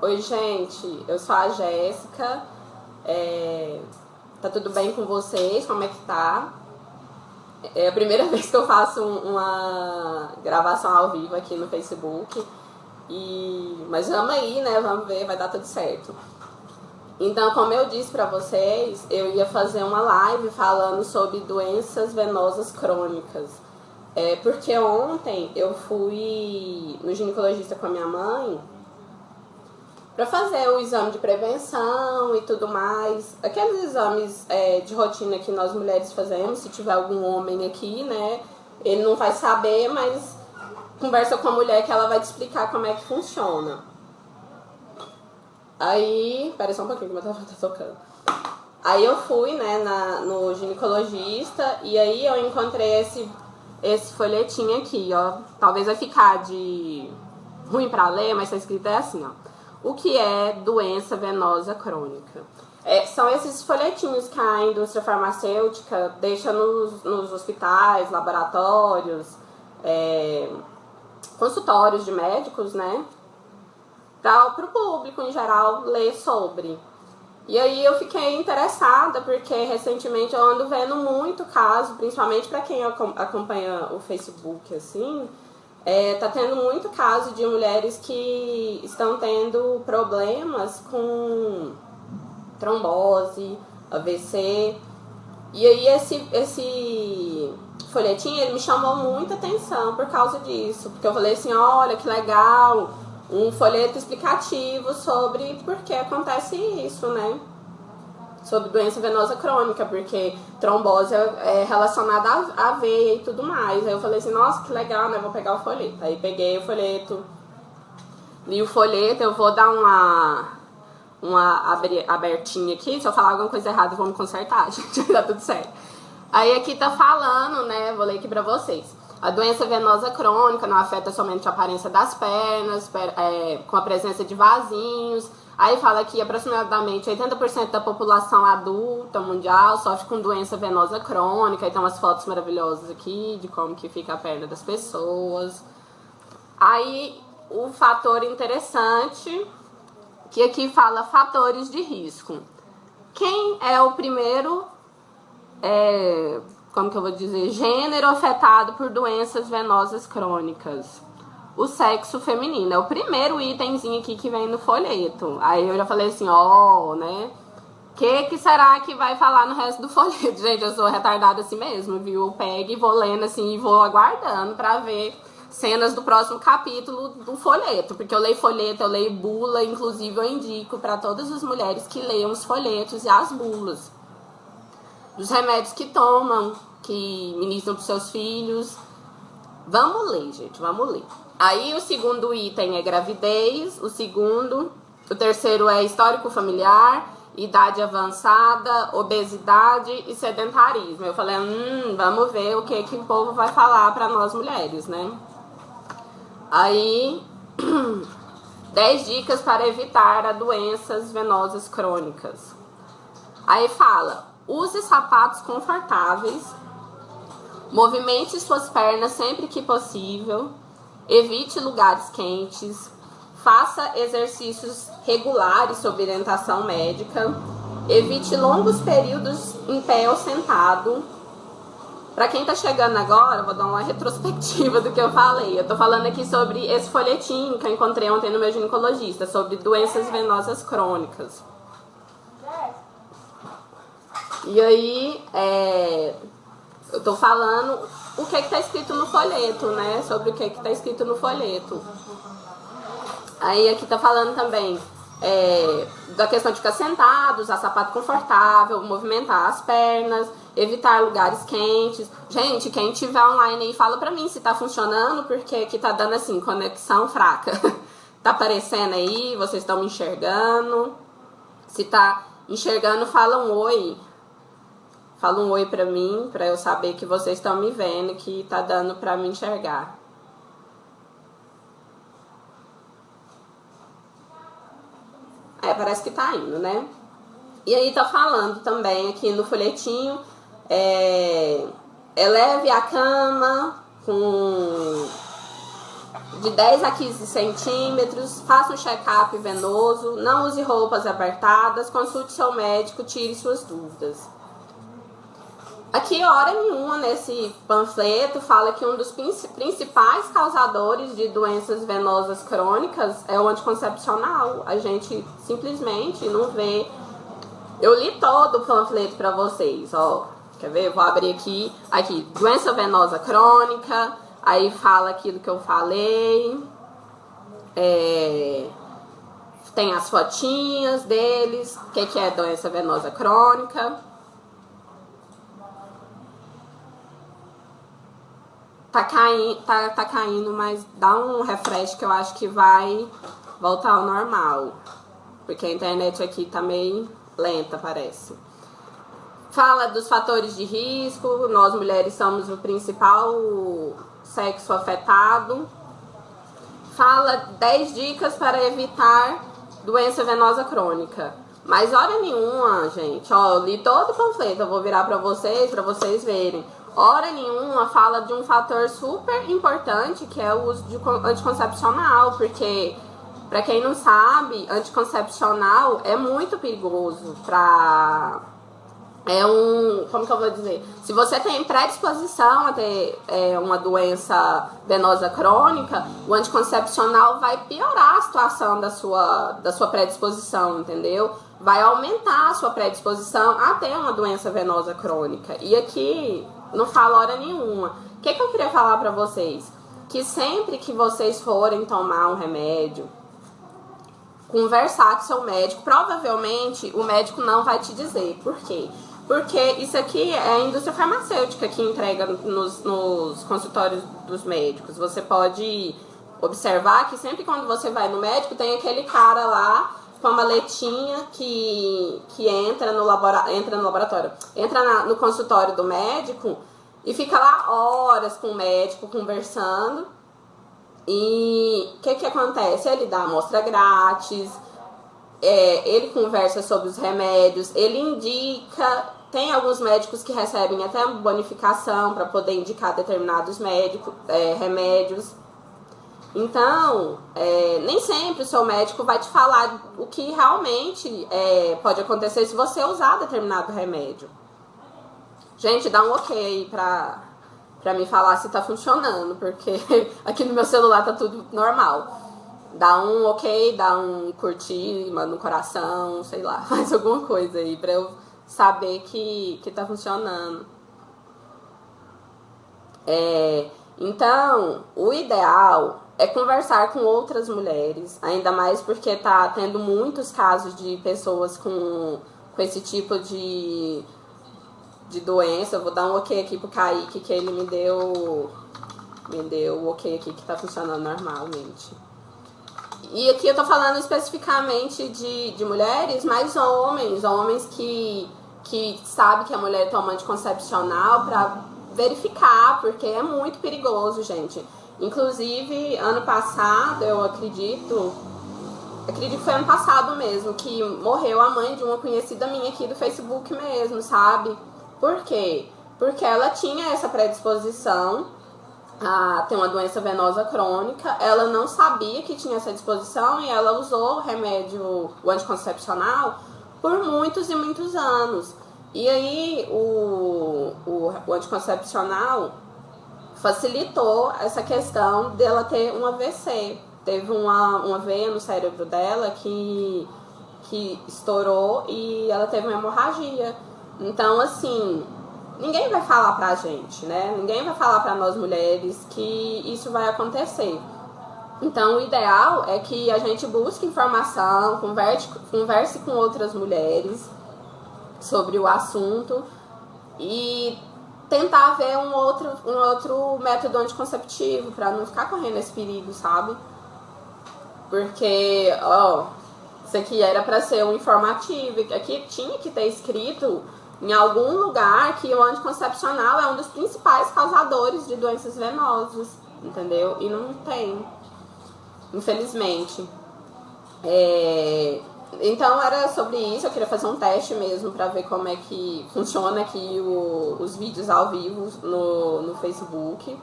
Oi, gente, eu sou a Jéssica. Tá tudo bem com vocês? Como é que tá? É a primeira vez que eu faço uma gravação ao vivo aqui no Facebook. Mas vamos aí, né? Vamos ver, vai dar tudo certo. Então, como eu disse pra vocês, eu ia fazer uma live falando sobre doenças venosas crônicas. Porque ontem eu fui no ginecologista com a minha mãe pra fazer o exame de prevenção e tudo mais. Aqueles exames de rotina que nós mulheres fazemos, se tiver algum homem aqui, né? Ele não vai saber, mas conversa com a mulher que ela vai te explicar como é que funciona. Aí, pera só um pouquinho que meu telefone tá tocando. Aí eu fui, né, no ginecologista e aí eu encontrei esse folhetinho aqui, ó. Talvez vai ficar de ruim pra ler, mas tá escrito assim, ó. O que é doença venosa crônica? São esses folhetinhos que a indústria farmacêutica deixa nos hospitais, laboratórios, consultórios de médicos, né? Para o público em geral ler sobre. E aí eu fiquei interessada porque recentemente eu ando vendo muito caso, principalmente para quem acompanha o Facebook, assim, tá tendo muito caso de mulheres que estão tendo problemas com trombose, AVC. E aí esse folhetinho, ele me chamou muita atenção por causa disso, porque eu falei assim, olha que legal, um folheto explicativo sobre por que acontece isso, né? Sobre doença venosa crônica, porque trombose é relacionada à veia e tudo mais. Aí eu falei assim, nossa, que legal, né? Vou pegar o folheto. Aí peguei o folheto, li o folheto, eu vou dar uma abertinha aqui. Se eu falar alguma coisa errada, vou me consertar, gente, tá tudo certo. Aí aqui tá falando, né? Vou ler aqui pra vocês. A doença venosa crônica não afeta somente a aparência das pernas, com a presença de vasinhos. Aí fala que aproximadamente 80% da população adulta mundial sofre com doença venosa crônica. Aí tem umas fotos maravilhosas aqui de como que fica a perna das pessoas. Aí o fator interessante, que aqui fala fatores de risco. Quem é o primeiro, como que eu vou dizer, gênero afetado por doenças venosas crônicas? O sexo feminino. É o primeiro itemzinho aqui que vem no folheto. Aí eu já falei assim, né? Que será que vai falar no resto do folheto? Gente, eu sou retardada assim mesmo, viu? Eu pego e vou lendo assim e vou aguardando pra ver cenas do próximo capítulo do folheto. Porque eu leio folheto, eu leio bula, inclusive eu indico pra todas as mulheres que leiam os folhetos e as bulas. Dos remédios que tomam, que ministram pros seus filhos. Vamos ler, gente, vamos ler. Aí o segundo item é gravidez, o terceiro é histórico familiar, idade avançada, obesidade e sedentarismo. Eu falei, vamos ver o que o povo vai falar para nós mulheres, né? Aí, 10 dicas para evitar as doenças venosas crônicas. Aí fala, use sapatos confortáveis, movimente suas pernas sempre que possível, evite lugares quentes, faça exercícios regulares sob orientação médica, evite longos períodos em pé ou sentado. Para quem tá chegando agora, eu vou dar uma retrospectiva do que eu falei. Eu tô falando aqui sobre esse folhetinho que eu encontrei ontem no meu ginecologista, sobre doenças venosas crônicas. E aí, eu tô falando o que tá escrito no folheto, né? Sobre o que tá escrito no folheto. Aí aqui tá falando também da questão de ficar sentado, usar sapato confortável, movimentar as pernas, evitar lugares quentes. Gente, quem tiver online aí, fala pra mim se tá funcionando, porque aqui tá dando assim, conexão fraca. Tá aparecendo aí, vocês estão me enxergando. Se tá enxergando, fala um oi. Fala um oi pra mim, pra eu saber que vocês estão me vendo, que tá dando pra me enxergar. Parece que tá indo, né? E aí tá falando também aqui no folhetinho, eleve a cama com de 10 a 15 centímetros, faça um check-up venoso, não use roupas apertadas, consulte seu médico, tire suas dúvidas. Aqui, hora nenhuma, nesse panfleto, fala que um dos principais causadores de doenças venosas crônicas é o anticoncepcional. A gente simplesmente não vê. Eu li todo o panfleto para vocês, ó. Quer ver? Vou abrir aqui. Aqui, doença venosa crônica. Aí fala aquilo que eu falei. Tem as fotinhas deles. O que é doença venosa crônica? Tá caindo, mas dá um refresh que eu acho que vai voltar ao normal. Porque a internet aqui tá meio lenta, parece. Fala dos fatores de risco. Nós mulheres somos o principal sexo afetado. Fala 10 dicas para evitar doença venosa crônica. Mas hora nenhuma, gente, ó, eu li todo o panfleto, eu vou virar pra vocês verem. Hora nenhuma fala de um fator super importante, que é o uso de anticoncepcional, porque, pra quem não sabe, anticoncepcional é muito perigoso como que eu vou dizer? Se você tem predisposição a ter uma doença venosa crônica, o anticoncepcional vai piorar a situação da sua predisposição, entendeu? Vai aumentar a sua predisposição a ter uma doença venosa crônica. E aqui não fala hora nenhuma. O que eu queria falar pra vocês? Que sempre que vocês forem tomar um remédio, conversar com seu médico, provavelmente o médico não vai te dizer. Por quê? Porque isso aqui é a indústria farmacêutica que entrega nos consultórios dos médicos. Você pode observar que sempre quando você vai no médico, tem aquele cara lá com a maletinha que entra no laboratório, no consultório do médico e fica lá horas com o médico conversando. E o que acontece? Ele dá amostra grátis, ele conversa sobre os remédios, ele indica. Tem alguns médicos que recebem até bonificação para poder indicar determinados remédios. Então, nem sempre o seu médico vai te falar o que realmente pode acontecer se você usar determinado remédio. Gente, dá um ok aí pra me falar se tá funcionando, porque aqui no meu celular tá tudo normal. Dá um ok, dá um curtir, manda um coração, sei lá, faz alguma coisa aí pra eu saber que tá funcionando. Então, o ideal é conversar com outras mulheres, ainda mais porque tá tendo muitos casos de pessoas com esse tipo de doença. Eu vou dar um ok aqui pro Kaique, que ele me deu o ok aqui que tá funcionando normalmente. E aqui eu tô falando especificamente de mulheres, mas homens que sabem que a mulher toma anticoncepcional pra verificar, porque é muito perigoso, gente. Inclusive, ano passado, eu acredito que foi ano passado mesmo, que morreu a mãe de uma conhecida minha aqui do Facebook mesmo, sabe? Por quê? Porque ela tinha essa predisposição a ter uma doença venosa crônica, ela não sabia que tinha essa disposição e ela usou o anticoncepcional por muitos e muitos anos. E aí o anticoncepcional facilitou essa questão dela ter um AVC. Teve uma veia no cérebro dela que estourou e ela teve uma hemorragia. Então, assim, ninguém vai falar pra gente, né? Ninguém vai falar pra nós mulheres que isso vai acontecer. Então, o ideal é que a gente busque informação, converse com outras mulheres sobre o assunto e tentar ver um outro método anticonceptivo pra não ficar correndo esse perigo, sabe? Porque, isso aqui era pra ser um informativo, aqui tinha que ter escrito em algum lugar que o anticoncepcional é um dos principais causadores de doenças venosas, entendeu? E não tem, infelizmente. Então era sobre isso, eu queria fazer um teste mesmo pra ver como é que funciona aqui os vídeos ao vivo no Facebook.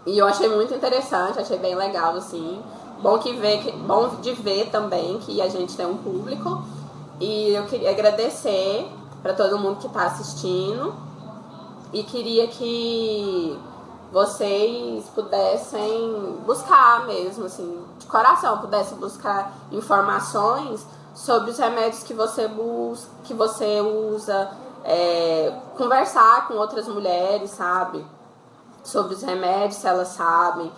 E eu achei muito interessante, achei bem legal, assim. Bom de ver também que a gente tem um público. E eu queria agradecer para todo mundo que está assistindo. E queria que vocês pudessem buscar mesmo, assim, de coração, pudessem buscar informações sobre os remédios que você usa, conversar com outras mulheres, sabe? Sobre os remédios, se elas sabem.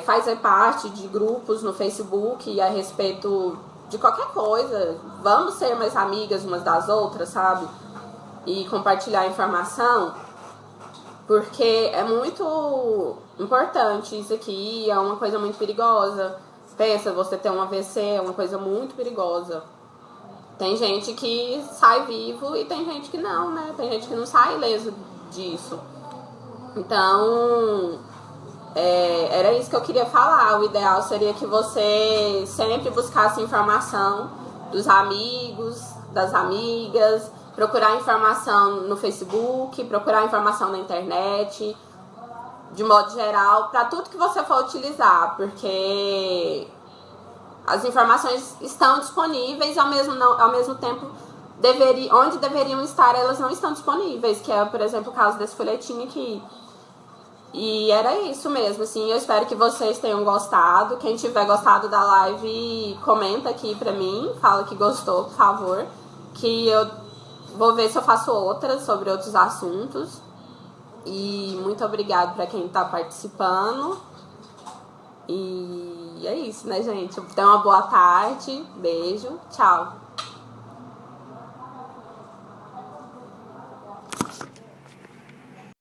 Fazer parte de grupos no Facebook a respeito de qualquer coisa. Vamos ser mais amigas umas das outras, sabe? E compartilhar informação, porque é muito importante isso aqui, é uma coisa muito perigosa. Pensa, você ter um AVC é uma coisa muito perigosa. Tem gente que sai vivo e tem gente que não, né? Tem gente que não sai ileso disso. Então, era isso que eu queria falar. O ideal seria que você sempre buscasse informação dos amigos, das amigas, procurar informação no Facebook, procurar informação na internet, de modo geral, para tudo que você for utilizar, porque as informações estão disponíveis, ao mesmo tempo, onde deveriam estar, elas não estão disponíveis, que é, por exemplo, o caso desse folhetinho aqui. E era isso mesmo, assim, eu espero que vocês tenham gostado. Quem tiver gostado da live, comenta aqui pra mim, fala que gostou, por favor, que eu vou ver se eu faço outras sobre outros assuntos. E muito obrigada pra quem tá participando. E é isso, né, gente? Então, uma boa tarde, beijo, tchau.